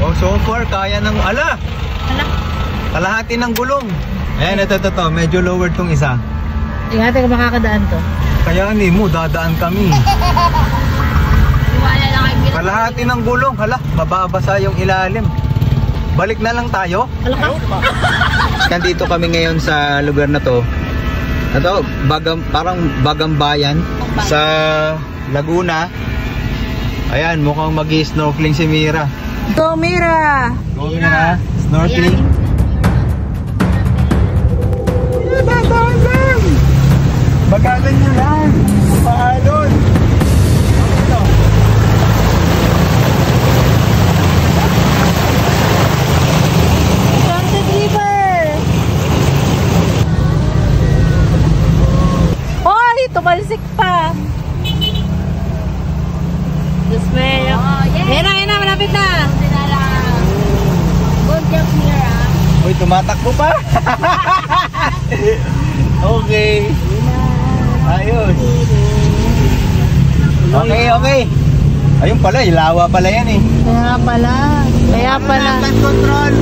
Oh, so far, kaya ng... Ala! Kalahati ng gulong. Ayan, ito. Medyo lower tong isa. Ingatan ka makakadaan to. Kaya hindi mo, dadaan kami. Kalahati ng gulong. Hala, mababasa yung ilalim. Balik na lang tayo. Nandito kami ngayon sa lugar na to. Ito, parang Bagambayan sa Laguna. Ayan, mukhang mag-snorkeling si Mira. Go Mira! Go Mira, snorkeling. Bagalan nyo lang. Paalon. Sunset River! Hoy! Tumalsik pa! Just may... Yan na! Malapit na! Good job, Mira. Uy, tumatakbo pa. Okay. Ayun. Okay. Ayun pala, ilawa pala yan eh. Kaya pala. Time control.